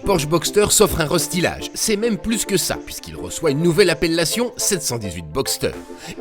Porsche Boxster s'offre un restylage, c'est même plus que ça puisqu'il reçoit une nouvelle appellation 718 Boxster.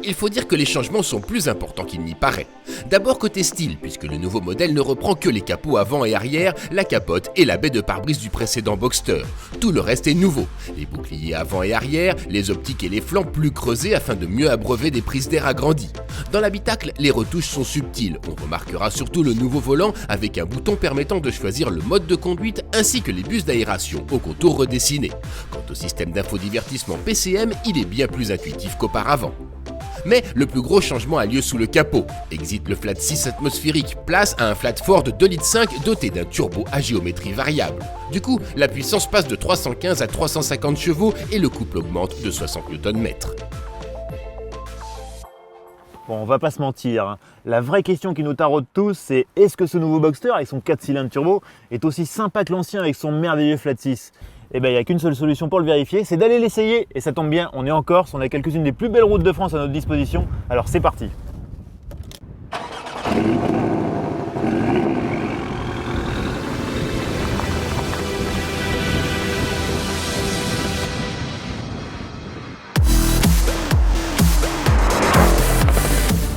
Il faut dire que les changements sont plus importants qu'il n'y paraît. D'abord côté style puisque le nouveau modèle ne reprend que les capots avant et arrière, la capote et la baie de pare-brise du précédent Boxster. Tout le reste est nouveau, les boucliers avant et arrière, les optiques et les flancs plus creusés afin de mieux abreuver des prises d'air agrandies. Dans l'habitacle, les retouches sont subtiles, on remarquera surtout le nouveau volant avec un bouton permettant de choisir le mode de conduite ainsi que les bus d'aération au contour redessiné. Quant au système d'infodivertissement PCM, il est bien plus intuitif qu'auparavant. Mais le plus gros changement a lieu sous le capot. Exit le flat 6 atmosphérique, place à un flat 4 de 2,5 litres doté d'un turbo à géométrie variable. Du coup, la puissance passe de 315 à 350 chevaux et le couple augmente de 60 Nm. Bon, on va pas se mentir, hein. La vraie question qui nous taraude tous, c'est est-ce que ce nouveau Boxster avec son 4 cylindres turbo est aussi sympa que l'ancien avec son merveilleux flat 6 ? Eh bien, il n'y a qu'une seule solution pour le vérifier, c'est d'aller l'essayer. Et ça tombe bien, on est en Corse, on a quelques-unes des plus belles routes de France à notre disposition. Alors c'est parti.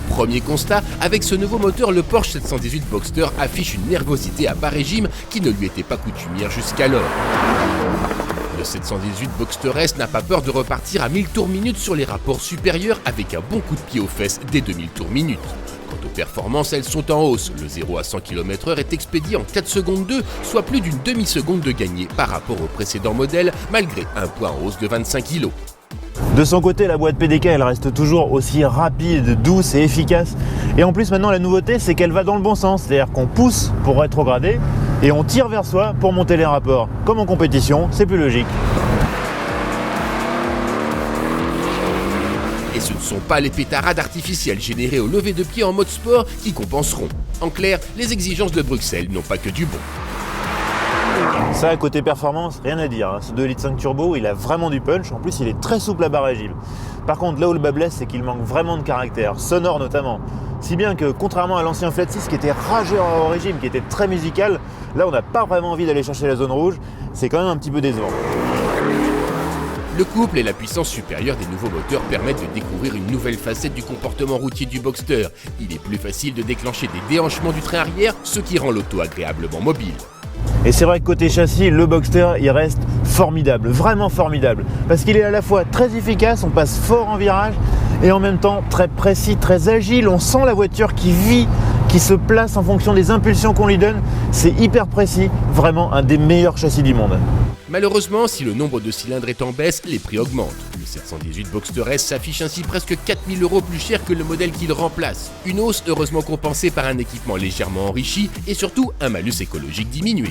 Premier constat, avec ce nouveau moteur, le Porsche 718 Boxster affiche une nervosité à bas régime qui ne lui était pas coutumière jusqu'alors. Le 718 Boxster S n'a pas peur de repartir à 1000 tours minute sur les rapports supérieurs avec un bon coup de pied aux fesses dès 2000 tours minute. Quant aux performances, elles sont en hausse. Le 0 à 100 km/h est expédié en 4 secondes 2, soit plus d'une demi-seconde de gagné par rapport au précédent modèle, malgré un poids en hausse de 25 kg. De son côté, la boîte PDK, elle reste toujours aussi rapide, douce et efficace. Et en plus, maintenant, la nouveauté, c'est qu'elle va dans le bon sens. C'est-à-dire qu'on pousse pour rétrograder et on tire vers soi pour monter les rapports. Comme en compétition, c'est plus logique. Et ce ne sont pas les pétarades artificielles générées au lever de pied en mode sport qui compenseront. En clair, les exigences de Bruxelles n'ont pas que du bon. Ça, côté performance, rien à dire. Ce 2,5 litres turbo, il a vraiment du punch. En plus, il est très souple à bas régime. Par contre, là où le bas blesse, c'est qu'il manque vraiment de caractère, sonore notamment. Si bien que, contrairement à l'ancien Flat 6 qui était rageur au régime, qui était très musical, là, on n'a pas vraiment envie d'aller chercher la zone rouge. C'est quand même un petit peu décevant. Le couple et la puissance supérieure des nouveaux moteurs permettent de découvrir une nouvelle facette du comportement routier du Boxster. Il est plus facile de déclencher des déhanchements du train arrière, ce qui rend l'auto agréablement mobile. Et c'est vrai que côté châssis, le Boxster, il reste formidable, vraiment formidable. Parce qu'il est à la fois très efficace, on passe fort en virage, et en même temps très précis, très agile. On sent la voiture qui vit, qui se place en fonction des impulsions qu'on lui donne. C'est hyper précis, vraiment un des meilleurs châssis du monde. Malheureusement, si le nombre de cylindres est en baisse, les prix augmentent. Le 718 Boxster S s'affiche ainsi presque 4000 € plus cher que le modèle qu'il remplace. Une hausse heureusement compensée par un équipement légèrement enrichi et surtout un malus écologique diminué.